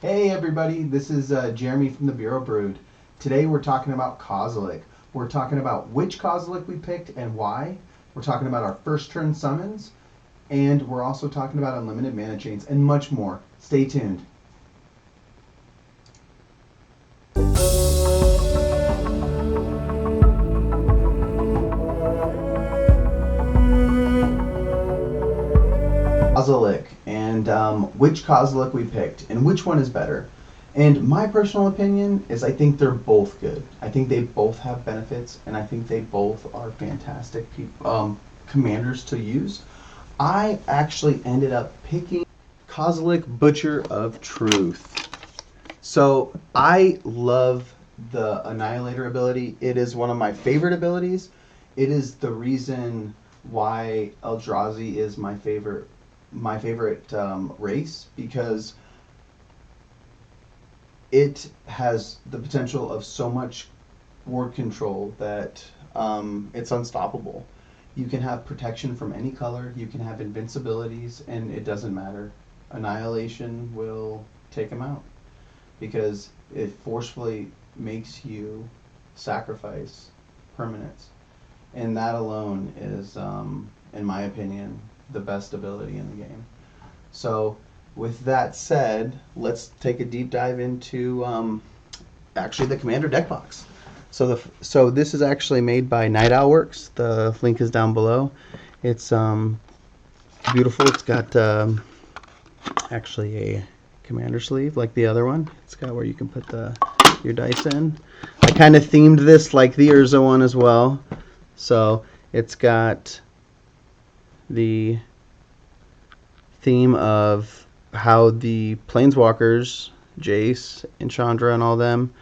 Hey everybody, this is Jeremy from the Bureau Brood. Today we're talking about Kozilek. We're talking about which Kozilek we picked and why. We're talking about our first turn summons, and we're also talking about unlimited mana chains and much more. Stay tuned. Kozilek and which Kozilek we picked and which one is better. And my personal opinion is I think they're both good. I think they both have benefits, and I think they both are fantastic commanders to use. I actually ended up picking Kozilek Butcher of Truth. So I love the Annihilator ability. It is one of my favorite abilities. It is the reason why Eldrazi is my favorite race, because it has the potential of so much board control that it's unstoppable. You can have protection from any color, you can have invincibilities, and it doesn't matter. Annihilation will take them out because it forcefully makes you sacrifice permanents. And that alone is, in my opinion, the best ability in the game. So, with that said, let's take a deep dive into actually the Commander deck box. So this is actually made by HAAWK. The link is down below. It's beautiful. It's got actually a commander sleeve like the other one. It's got where you can put your dice in. I kind of themed this like the Urza one as well. So it's got the theme of how the Planeswalkers, Jace and Chandra and all them,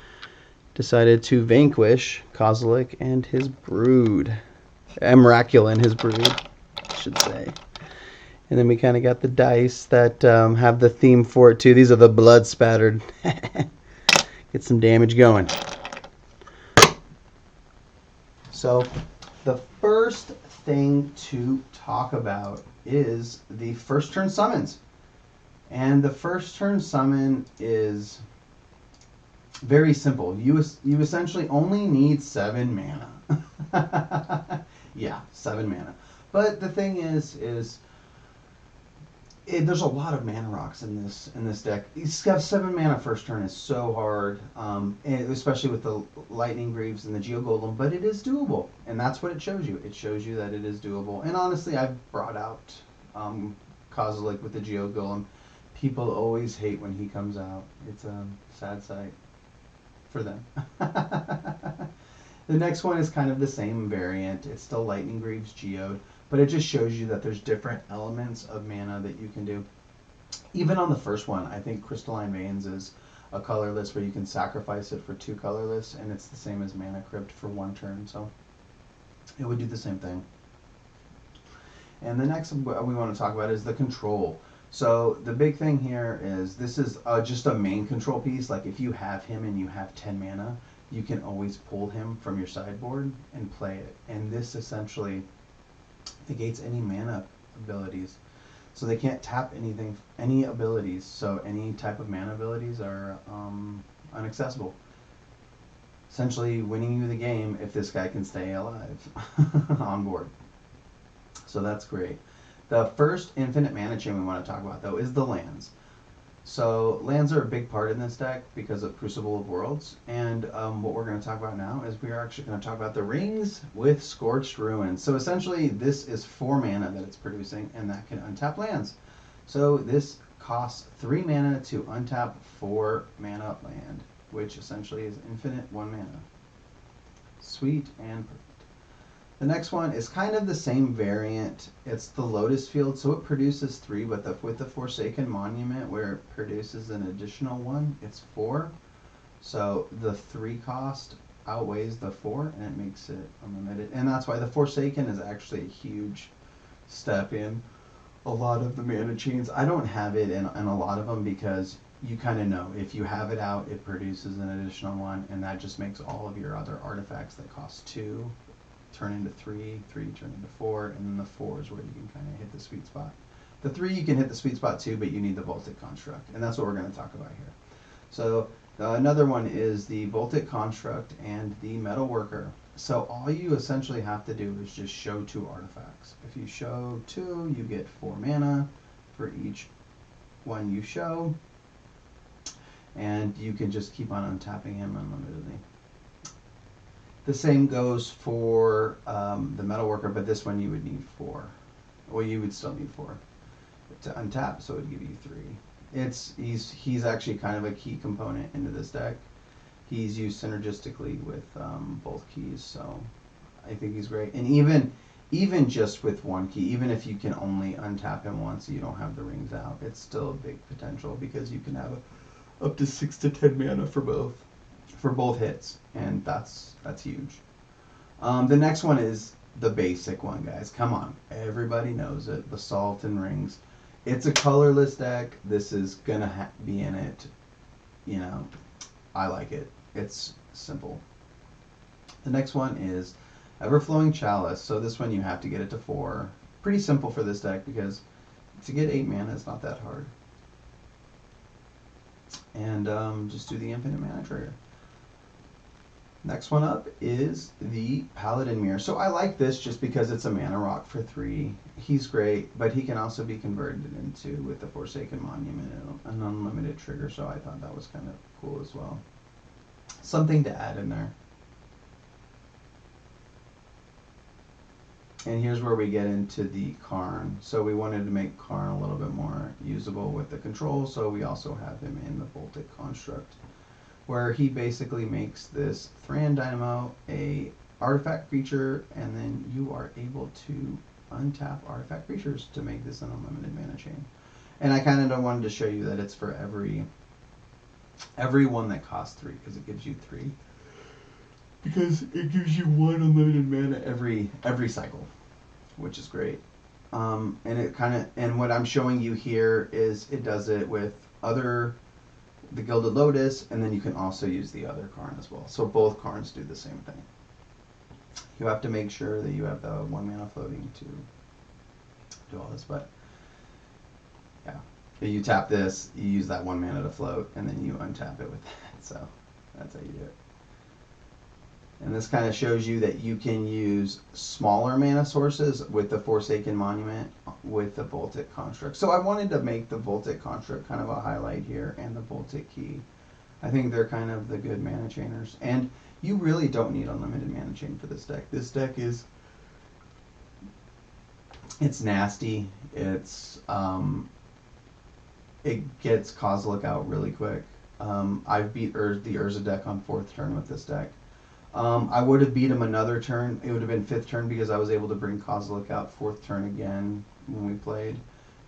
decided to vanquish Kozilek and his brood. Emrakul and his brood, I should say. And then we kind of got the dice that have the theme for it too. These are the blood spattered. Get some damage going. So the first thing to talk about is the first turn summons. And the first turn summon is very simple. You essentially only need 7 mana. Yeah, 7 mana. But the thing is there's a lot of mana rocks in this deck. You have 7 mana first turn is so hard, especially with the Lightning Greaves and the Geo Golem. But it is doable, and that's what it shows you. It shows you that it is doable. And honestly, I've brought out Kozilek with the Geo Golem. People always hate when he comes out. It's a sad sight for them. The next one is kind of the same variant. It's still Lightning Greaves Geode, but it just shows you that there's different elements of mana that you can do. Even on the first one, I think Crystalline Veins is a colorless where you can sacrifice it for 2 colorless, and it's the same as Mana Crypt for 1 turn, so it would do the same thing. And the next we want to talk about is the control. So the big thing here is this is just a main control piece. Like if you have him and you have 10 mana, you can always pull him from your sideboard and play it. And this essentially negates any mana abilities. So they can't tap any abilities. So any type of mana abilities are inaccessible. Essentially winning you the game if this guy can stay alive on board. So that's great. The first infinite mana chain we want to talk about, though, is the lands. So lands are a big part in this deck because of Crucible of Worlds. And what we're going to talk about now is we are actually going to talk about the rings with Scorched Ruins. So essentially, this is 4 mana that it's producing, and that can untap lands. So this costs 3 mana to untap 4 mana land, which essentially is infinite 1 mana. Sweet and perfect. The next one is kind of the same variant. It's the Lotus Field, so it produces 3, but with the Forsaken Monument, where it produces an additional 1, it's 4. So the 3 cost outweighs the 4, and it makes it unlimited. And that's why the Forsaken is actually a huge step in a lot of the mana chains. I don't have it in a lot of them because you kind of know if you have it out, it produces an additional 1, and that just makes all of your other artifacts that cost 2 turn into 3, 3 turn into 4, and then the 4 is where you can kind of hit the sweet spot. The 3 you can hit the sweet spot too, but you need the Vaulted Construct, and that's what we're going to talk about here. So another one is the Voltic Construct and the Metal Worker. So all you essentially have to do is just show 2 artifacts. If you show 2, you get 4 mana for each one you show, and you can just keep on untapping him unlimitedly. The same goes for the Metal Worker, but this one you would need 4. Well, you would still need 4 to untap, so it would give you 3. He's actually kind of a key component into this deck. He's used synergistically with both keys, so I think he's great. And even just with 1 key, even if you can only untap him once, you don't have the rings out, it's still a big potential because you can have up to 6 to 10 mana for both hits, and that's huge. The next one is the basic one, guys. Come on, everybody knows it. Basalt and Rings. It's a colorless deck. This is gonna be in it. You know, I like it. It's simple. The next one is Everflowing Chalice. So this one you have to get it to 4. Pretty simple for this deck because to get 8 mana is not that hard. And just do the infinite mana trigger. Next one up is the Paladin Mirror. So I like this just because it's a mana rock for 3. He's great, but he can also be converted into, with the Forsaken Monument, an unlimited trigger, so I thought that was kind of cool as well. Something to add in there. And here's where we get into the Karn. So we wanted to make Karn a little bit more usable with the control, so we also have him in the Voltic Construct, where he basically makes this Thran Dynamo a artifact creature, and then you are able to untap artifact creatures to make this an unlimited mana chain. And I kind of wanted to show you that it's for every one that costs 3, because it gives you 3. Because it gives you 1 unlimited mana every cycle, which is great. And what I'm showing you here is it does it with the Gilded Lotus, and then you can also use the other Karn as well. So both Karns do the same thing. You have to make sure that you have the 1 mana floating to do all this, but yeah. You tap this, you use that 1 mana to float, and then you untap it with that. So that's how you do it. And this kind of shows you that you can use smaller mana sources with the Forsaken Monument with the Voltic Construct. So I wanted to make the Voltic Construct kind of a highlight here, and the Voltic Key. I think they're kind of the good mana chainers. And you really don't need unlimited mana chain for this deck. This deck is, it's nasty. It gets Kozilek out really quick. I've beat the Urza deck on 4th turn with this deck. I would have beat him another turn. It would have been 5th turn because I was able to bring Kozilek out 4th turn again when we played.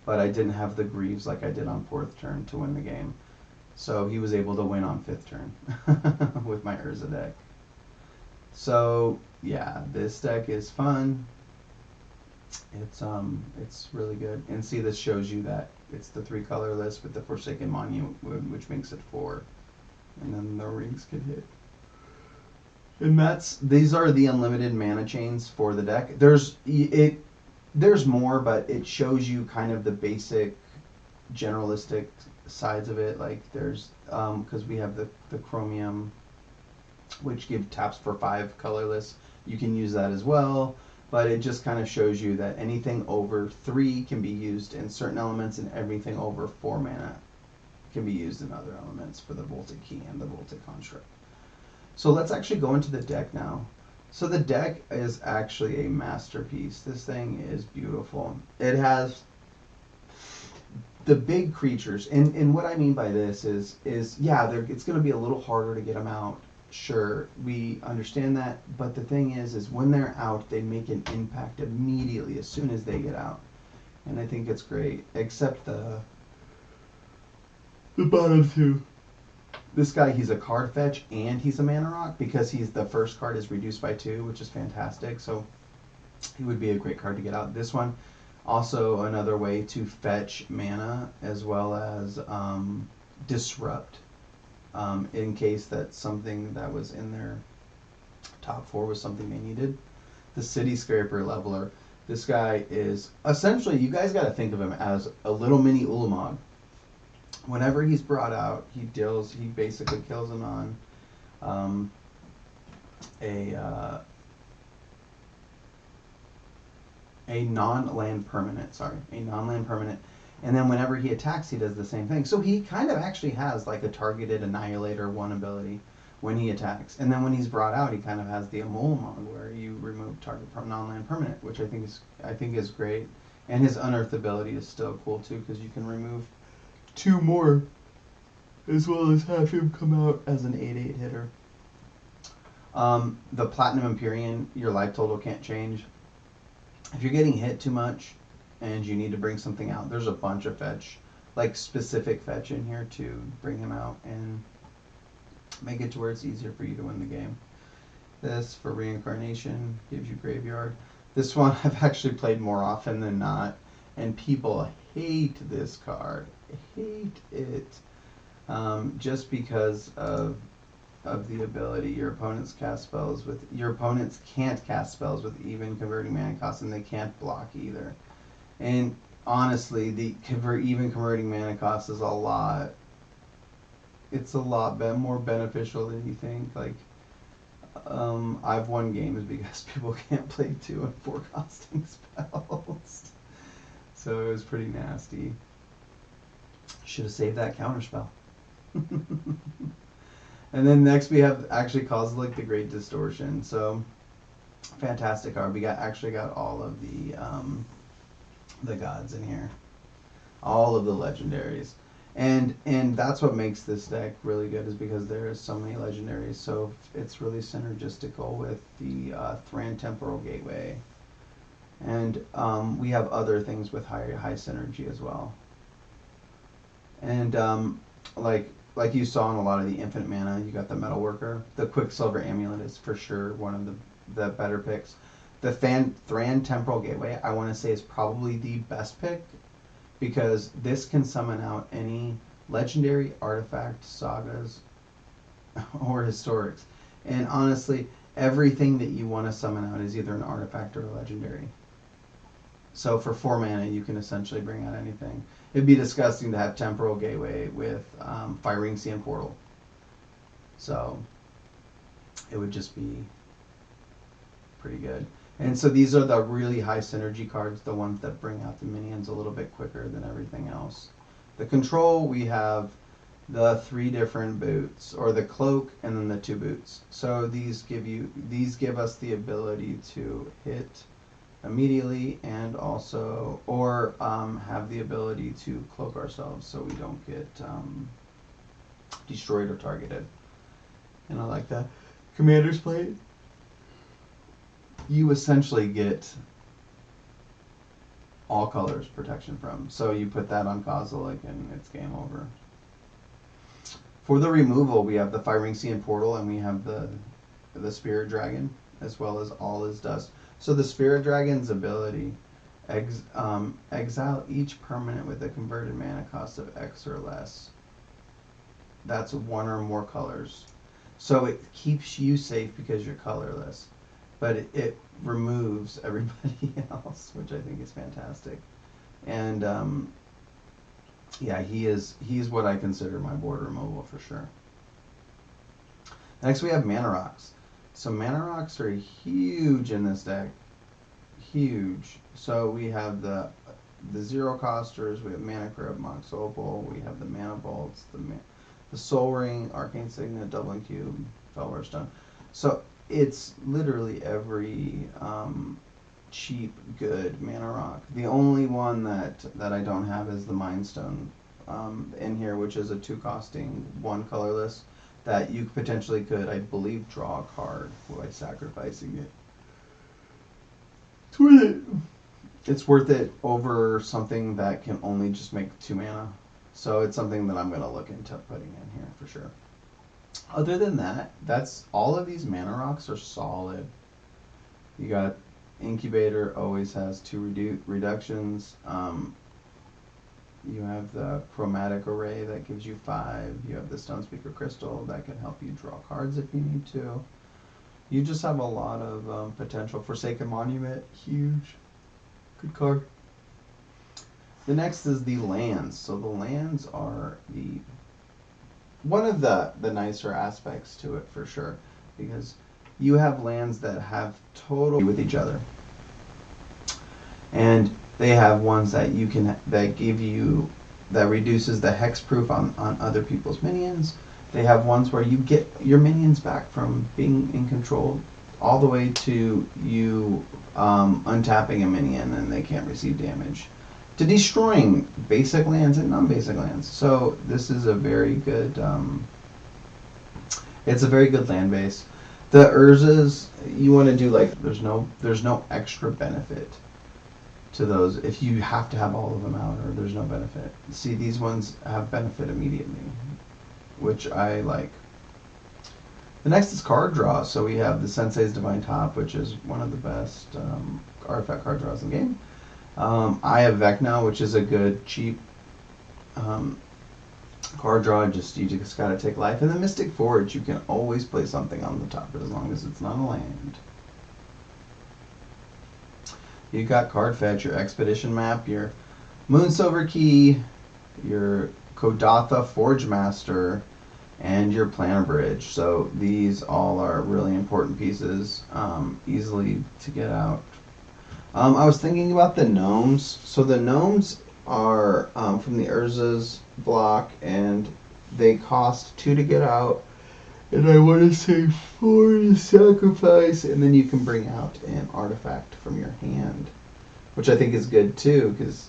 But I didn't have the Greaves like I did on 4th turn to win the game. So he was able to win on 5th turn with my Urza deck. So yeah, this deck is fun. It's really good. And see, this shows you that it's the 3 color list with the Forsaken Monument, which makes it 4. And then the rings can hit. And these are the unlimited mana chains for the deck. There's more, but it shows you kind of the basic generalistic sides of it. Like there's because we have the Chromium, which give taps for 5 colorless. You can use that as well, but it just kind of shows you that anything over 3 can be used in certain elements, and everything over 4 mana can be used in other elements for the Voltic Key and the Voltic Construct. So let's actually go into the deck now. So the deck is actually a masterpiece. This thing is beautiful. It has the big creatures, and what I mean by this is yeah, it's going to be a little harder to get them out. Sure, we understand that, but the thing is when they're out, they make an impact immediately as soon as they get out, and I think it's great. Except the bottom 2. This guy, he's a card fetch and he's a mana rock because the first card is reduced by 2, which is fantastic. So he would be a great card to get out. This one, also another way to fetch mana as well as disrupt in case that something that was in their top 4 was something they needed. The City Scraper Leveler. This guy is essentially, you guys got to think of him as a little mini Ulamog. Whenever he's brought out, he basically kills him on um, a non-land permanent. Sorry, a non-land permanent. And then whenever he attacks, he does the same thing. So he kind of actually has like a targeted Annihilator 1 ability when he attacks. And then when he's brought out, he kind of has the Amul mod where you remove target from non-land permanent, which I think is great. And his Unearth ability is still cool too, because you can remove 2 more, as well as have him come out as an 8/8 hitter. The Platinum Empyrean, your life total can't change. If you're getting hit too much and you need to bring something out, there's a bunch of fetch, like specific fetch in here to bring him out and make it to where it's easier for you to win the game. This, for Reincarnation, gives you Graveyard. This one I've actually played more often than not, and people hate this card. Hate it. Just because of the ability. Your opponents can't cast spells with even converting mana costs, and they can't block either. And honestly, the even converting mana cost is it's a lot more beneficial than you think. Like, I've won games because people can't play 2 and 4 costing spells. So it was pretty nasty. Should have saved that counterspell. And then next we have actually Kozilek the Great Distortion. So fantastic card. We actually got all of the gods in here, all of the legendaries, and that's what makes this deck really good, is because there is so many legendaries. So it's really synergistical with the Thran Temporal Gateway, and we have other things with high synergy as well. And like you saw in a lot of the infinite mana, you got the Metalworker. The Quicksilver Amulet is for sure one of the better picks. The Thran Temporal Gateway, I want to say, is probably the best pick, because this can summon out any legendary, artifact, sagas, or historics. And honestly, everything that you want to summon out is either an artifact or a legendary. So for 4 mana, you can essentially bring out anything. It'd be disgusting to have Temporal Gateway with Firing Sea and Portal. So it would just be pretty good. And so these are the really high synergy cards, the ones that bring out the minions a little bit quicker than everything else. The control, we have the 3 different boots, or the cloak and then the 2 boots. So these give us the ability to hit immediately, and also have the ability to cloak ourselves so we don't get destroyed or targeted. And I like that. Commander's Plate, you essentially get all colors protection from. So you put that on Kozilek and it's game over. For the removal, we have the Firing Sea and Portal, and we have the Spirit Dragon, as well as All Is Dust. So the Spirit Dragon's ability, exile each permanent with a converted mana cost of X or less. That's 1 or more colors. So it keeps you safe because you're colorless, but it removes everybody else, which I think is fantastic. And yeah, he's what I consider my board removal for sure. Next we have Mana Rocks. So Mana Rocks are huge in this deck. Huge. So we have the 0 costers, we have Mana Crypt, Mox Opal, we have the Mana Bolts, the Soul Ring, Arcane Signet, Dublin Cube, Felware Stone. So it's literally every cheap, good Mana Rock. The only one that I don't have is the Mind Stone in here, which is a 2 costing, 1 colorless, that you potentially could, I believe, draw a card by sacrificing it. It's worth it. It's worth it over something that can only just make 2 mana. So it's something that I'm going to look into putting in here for sure. Other than that, that's all of these Mana Rocks are solid. You got Incubator, always has 2 reductions. You have the Chromatic Array that gives you 5. You have the Stone Speaker Crystal that can help you draw cards if you need to. You just have a lot of potential. Forsaken Monument, huge. Good card. The next is the lands. So the lands are the one of the nicer aspects to it for sure, because you have lands that have total with each other, and they have ones that you can that give you that reduces the hex proof on other people's minions. They have ones where you get your minions back from being in control all the way to you untapping a minion and they can't receive damage, to destroying basic lands and non-basic lands. So this is a very good it's a very good land base. The Urzas, you want to do like there's no extra benefit to those if you have to have all of them out, or there's no benefit. See, these ones have benefit immediately, which I like. The next is card draw. So we have the Sensei's Divine Top, which is one of the best artifact card draws in the game. I have Vecna, which is a good, cheap card draw. You just gotta take life. And the Mystic Forge, you can always play something on the top, as long as it's not a land. You got Card Fetch, your Expedition Map, your Moonsilver Key, your Kodatha Forge Master, and your Planner Bridge. So these all are really important pieces, easily to get out. I was thinking about the gnomes. So the gnomes are from the Urza's block, and they cost 2 to get out, and I want to say 4 to sacrifice, and then you can bring out an artifact from your hand, which I think is good too, because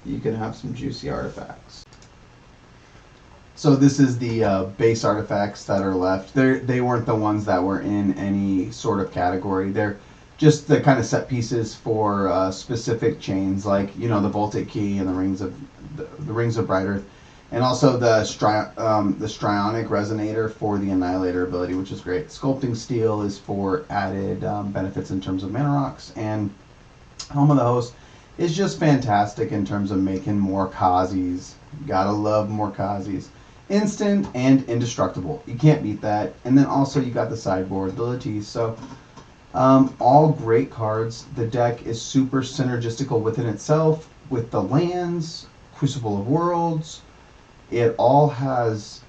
you can have some juicy artifacts. So this is the base artifacts that are left. They weren't the ones that were in any sort of category. They're just the kind of set pieces for specific chains, like the Voltic Key and the Rings of Bright Earth, and also the Strionic Resonator for the Annihilator ability, which is great. Sculpting Steel is for added benefits in terms of mana rocks, and Helm of the Host is just fantastic in terms of making more Kazis. Gotta love more Kazis. Instant and indestructible. You can't beat that. And then also you got the sideboard, the Latisse. So all great cards. The deck is super synergistical within itself with the lands, Crucible of Worlds. It all has,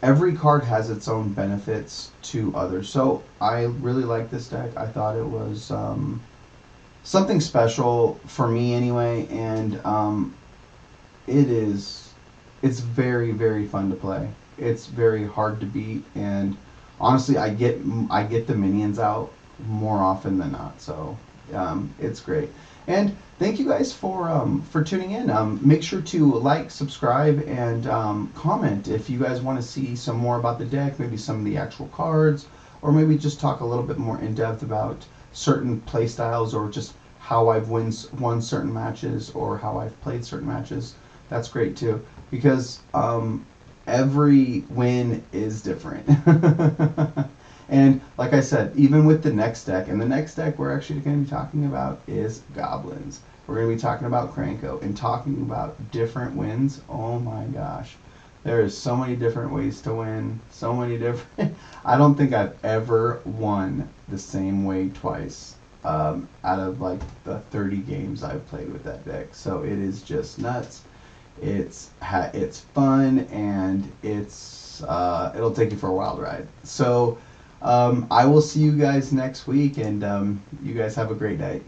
every card has its own benefits to others. So I really like this deck. I thought it was something special for me anyway, and it's very, very fun to play. It's very hard to beat, and honestly, I get the minions out more often than not. So it's great. And thank you guys for tuning in. Make sure to like, subscribe, and comment if you guys want to see some more about the deck, maybe some of the actual cards, or maybe just talk a little bit more in depth about certain play styles, or just how I've won certain matches, or how I've played certain matches. That's great too, because every win is different. And like I said, even with the next deck, and the next deck we're actually going to be talking about is Goblins. We're going to be talking about Kranko and talking about different wins. Oh my gosh. There is so many different ways to win. So many different... I don't think I've ever won the same way twice out of like the 30 games I've played with that deck. So it is just nuts. It's fun, and it'll take you for a wild ride. So I will see you guys next week, and you guys have a great night.